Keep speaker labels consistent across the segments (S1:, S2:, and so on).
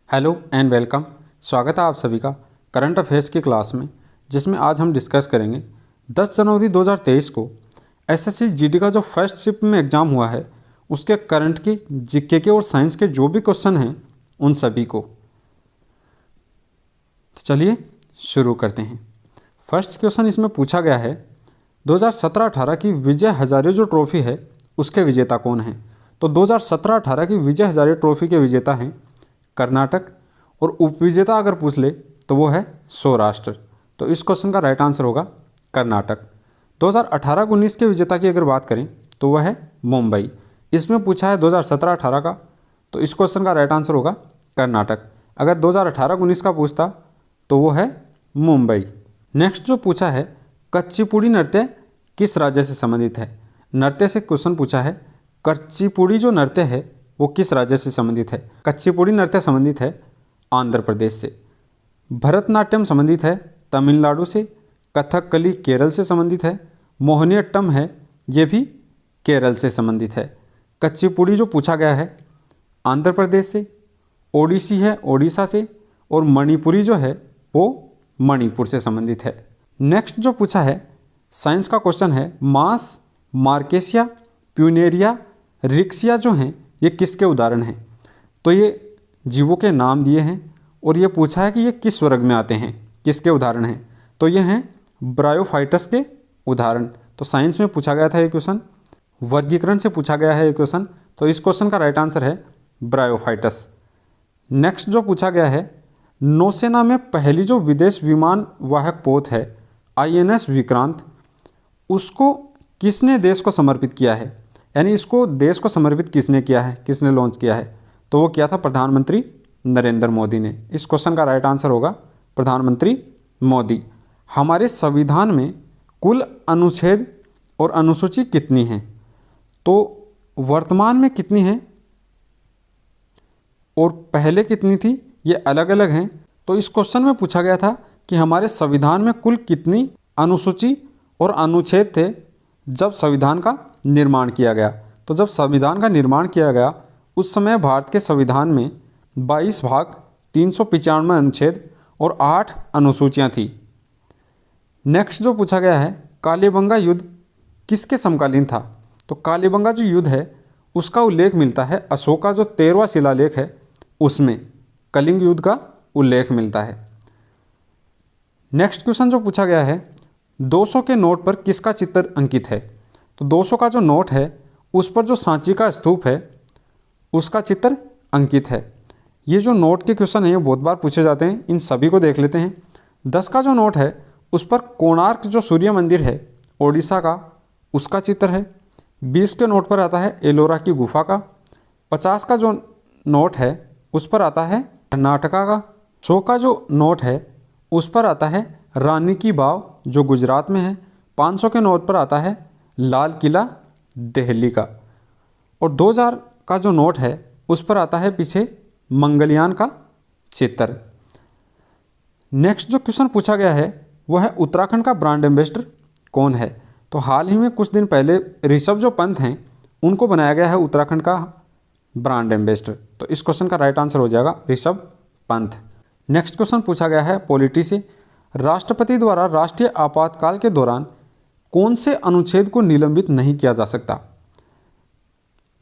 S1: Hello and welcome. स्वागत है आप सभी का करंट अफेयर्स की क्लास में, जिसमें आज हम डिस्कस करेंगे 10 जनवरी 2023 को एसएससी जीडी का जो फर्स्ट शिफ्ट में एग्ज़ाम हुआ है उसके करंट की जीके के और साइंस के जो भी क्वेश्चन हैं उन सभी को। तो चलिए शुरू करते हैं। फर्स्ट क्वेश्चन इसमें पूछा गया है 2017-18 की विजय हजारे जो ट्रॉफी है उसके विजेता कौन हैं। तो 2017-18 की विजय हजारे ट्रॉफी के विजेता हैं कर्नाटक, और उपविजेता अगर पूछ ले तो वो है सौराष्ट्र। तो इस क्वेश्चन का राइट आंसर होगा कर्नाटक। 2018-19 के विजेता की अगर बात करें तो वह है मुंबई। इसमें पूछा है 2017-18 का, तो इस क्वेश्चन का राइट आंसर होगा कर्नाटक। अगर 2018-19 का पूछता तो वो है मुंबई। नेक्स्ट जो पूछा है कच्चीपुड़ी नृत्य किस राज्य से संबंधित है। नृत्य से क्वेश्चन पूछा है, कच्चीपुड़ी जो नृत्य है वो किस राज्य से संबंधित है। कच्चीपुड़ी नृत्य संबंधित है आंध्र प्रदेश से। भरतनाट्यम संबंधित है तमिलनाडु से। कथकली केरल से संबंधित है। मोहिनीअट्टम है ये भी केरल से संबंधित है। कच्चीपुड़ी जो पूछा गया है आंध्र प्रदेश से। ओडिसी है ओडिशा से, और मणिपुरी जो है वो मणिपुर से संबंधित है। नेक्स्ट जो पूछा है साइंस का क्वेश्चन है, मास, मार्केसिया, प्यूनेरिया, रिक्सिया जो हैं ये किसके उदाहरण हैं। तो ये जीवों के नाम दिए हैं और ये पूछा है कि ये किस वर्ग में आते हैं, किसके उदाहरण हैं। तो ये हैं ब्रायोफाइटस के उदाहरण। तो साइंस में पूछा गया था ये क्वेश्चन, वर्गीकरण से पूछा गया है ये क्वेश्चन। तो इस क्वेश्चन का राइट आंसर है ब्रायोफाइटस। नेक्स्ट जो पूछा गया है, नौसेना में पहली जो विदेश विमान वाहक पोत है INS विक्रांत, उसको किसने देश को समर्पित किया है। यानी इसको देश को समर्पित किसने किया है, किसने लॉन्च किया है। तो वो किया था प्रधानमंत्री नरेंद्र मोदी ने। इस क्वेश्चन का राइट आंसर होगा प्रधानमंत्री मोदी। हमारे संविधान में कुल अनुच्छेद और अनुसूची कितनी हैं। तो वर्तमान में कितनी हैं और पहले कितनी थी ये अलग अलग हैं। तो इस क्वेश्चन में पूछा गया था कि हमारे संविधान में कुल कितनी अनुसूची और अनुच्छेद थे जब संविधान का निर्माण किया गया। तो जब संविधान का निर्माण किया गया उस समय भारत के संविधान में 22 भाग, 395 अनुच्छेद और 8 अनुसूचियाँ थी। नेक्स्ट जो पूछा गया है, कालीबंगा युद्ध किसके समकालीन था। तो कालीबंगा जो युद्ध है उसका उल्लेख मिलता है अशोक का जो 13वां शिलालेख है उसमें कलिंग युद्ध का उल्लेख मिलता है। नेक्स्ट क्वेश्चन जो पूछा गया है, 200 के नोट पर किसका चित्र अंकित है। तो 200 का जो नोट है उस पर जो सांची का स्तूप है उसका चित्र अंकित है। ये जो नोट के क्वेश्चन हैं ये बहुत बार पूछे जाते हैं, इन सभी को देख लेते हैं। 10 का जो नोट है उस पर कोणार्क जो सूर्य मंदिर है ओडिशा का उसका चित्र है। 20 के नोट पर आता है एलोरा की गुफा का। 50 का जो नोट है उस पर आता है कर्नाटका का। 100 का जो नोट है उस पर आता है रानी की वाव जो गुजरात में है। 500 के नोट पर आता है लाल किला दिल्ली का। और 2000 का जो नोट है उस पर आता है पीछे मंगलयान का चित्र। नेक्स्ट जो क्वेश्चन पूछा गया है वह है उत्तराखंड का ब्रांड एम्बेसडर कौन है। तो हाल ही में कुछ दिन पहले ऋषभ जो पंत हैं उनको बनाया गया है उत्तराखंड का ब्रांड एम्बेसडर। तो इस क्वेश्चन का राइट आंसर हो जाएगा ऋषभ पंत। नेक्स्ट क्वेश्चन पूछा गया है पॉलिटी से, राष्ट्रपति द्वारा राष्ट्रीय आपातकाल के दौरान कौन से अनुच्छेद को निलंबित नहीं किया जा सकता।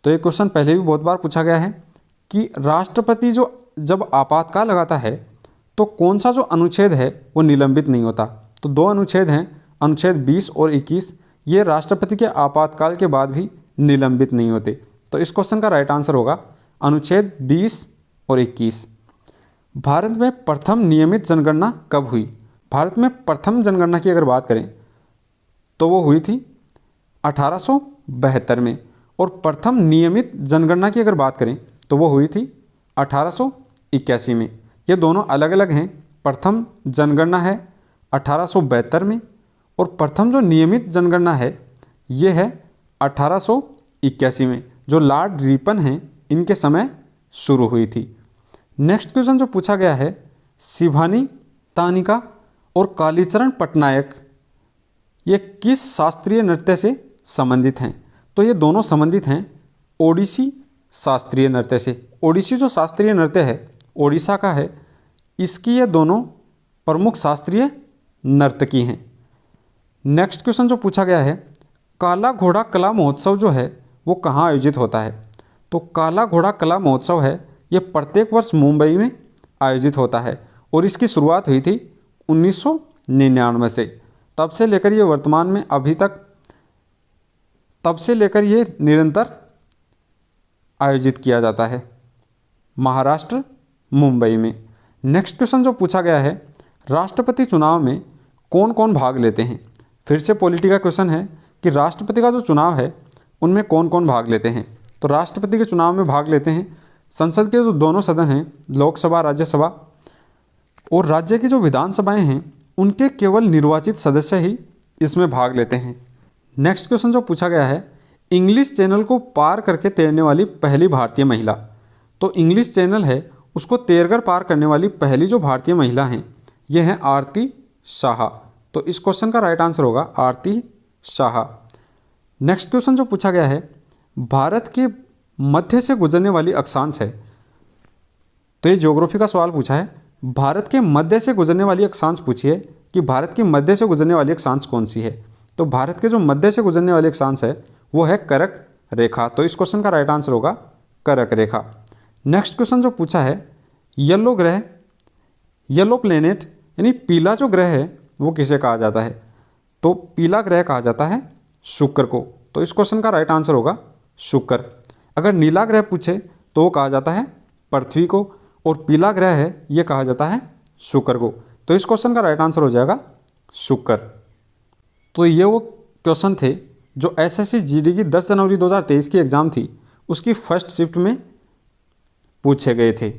S1: तो ये क्वेश्चन पहले भी बहुत बार पूछा गया है कि राष्ट्रपति जो जब आपातकाल लगाता है तो कौन सा जो अनुच्छेद है वो निलंबित नहीं होता। तो 2 अनुच्छेद हैं, अनुच्छेद 20 और 21, ये राष्ट्रपति के आपातकाल के बाद भी निलंबित नहीं होते। तो इस क्वेश्चन का राइट आंसर होगा अनुच्छेद 20 और 21। भारत में प्रथम नियमित जनगणना कब हुई। भारत में प्रथम जनगणना की अगर बात करें तो वो हुई थी 1872 में, और प्रथम नियमित जनगणना की अगर बात करें तो वो हुई थी 1881 में। ये दोनों अलग अलग हैं। प्रथम जनगणना है 1872 में और प्रथम जो नियमित जनगणना है ये है 1881 में, जो लॉर्ड रिपन हैं इनके समय शुरू हुई थी। नेक्स्ट क्वेश्चन जो पूछा गया है, शिवानी तानिका और कालीचरण पटनायक ये किस शास्त्रीय नृत्य से संबंधित हैं। तो ये दोनों संबंधित हैं ओडिसी शास्त्रीय नृत्य से। ओडिसी जो शास्त्रीय नृत्य है ओडिशा का है। इसकी ये दोनों प्रमुख शास्त्रीय नर्तकी हैं। नेक्स्ट क्वेश्चन जो पूछा गया है, काला घोड़ा कला महोत्सव जो है वो कहाँ आयोजित होता है? तो काला घोड़ा कला महोत्सव है ये प्रत्येक वर्ष मुंबई में आयोजित होता है और इसकी शुरुआत हुई थी 1999 से। तब से लेकर ये वर्तमान में अभी तक निरंतर आयोजित किया जाता है महाराष्ट्र मुंबई में। नेक्स्ट क्वेश्चन जो पूछा गया है, राष्ट्रपति चुनाव में कौन कौन भाग लेते हैं? फिर से पॉलिटी का क्वेश्चन है कि राष्ट्रपति का जो चुनाव है उनमें कौन कौन भाग लेते हैं। तो राष्ट्रपति के चुनाव में भाग लेते हैं संसद के जो दोनों सदन हैं, लोकसभा राज्यसभा, और राज्य की जो विधानसभाएं हैं उनके केवल निर्वाचित सदस्य ही इसमें भाग लेते हैं। नेक्स्ट क्वेश्चन जो पूछा गया है, इंग्लिश चैनल को पार करके तैरने वाली पहली भारतीय महिला। तो इंग्लिश चैनल है उसको तैरकर पार करने वाली पहली जो भारतीय महिला हैं ये हैं आरती शाह। तो इस क्वेश्चन का राइट आंसर होगा आरती शाह। नेक्स्ट क्वेश्चन जो पूछा गया है, भारत के मध्य से गुजरने वाली अक्षांश है। तो ये ज्योग्राफी का सवाल पूछा है, भारत के मध्य से गुजरने वाली अक्षांश पूछिए कि भारत के मध्य से गुजरने वाली अक्षांश कौन सी है। तो भारत के जो मध्य से गुजरने वाली अक्षांश है वो है कर्क रेखा। तो इस क्वेश्चन का राइट आंसर होगा कर्क रेखा। नेक्स्ट क्वेश्चन जो पूछा है, येलो ग्रह, येलो प्लेनेट यानी पीला जो ग्रह है वो किसे कहा जाता है? तो पीला ग्रह कहा जाता है शुक्र को। तो इस क्वेश्चन का राइट आंसर होगा शुक्र। अगर नीला ग्रह पूछे तो वो कहा जाता है पृथ्वी को, और पीला ग्रह है ये कहा जाता है शुक्र को। तो इस क्वेश्चन का राइट आंसर हो जाएगा शुक्र। तो ये वो क्वेश्चन थे जो एसएससी जीडी की 10 जनवरी 2023 की एग्ज़ाम थी उसकी फर्स्ट शिफ्ट में पूछे गए थे।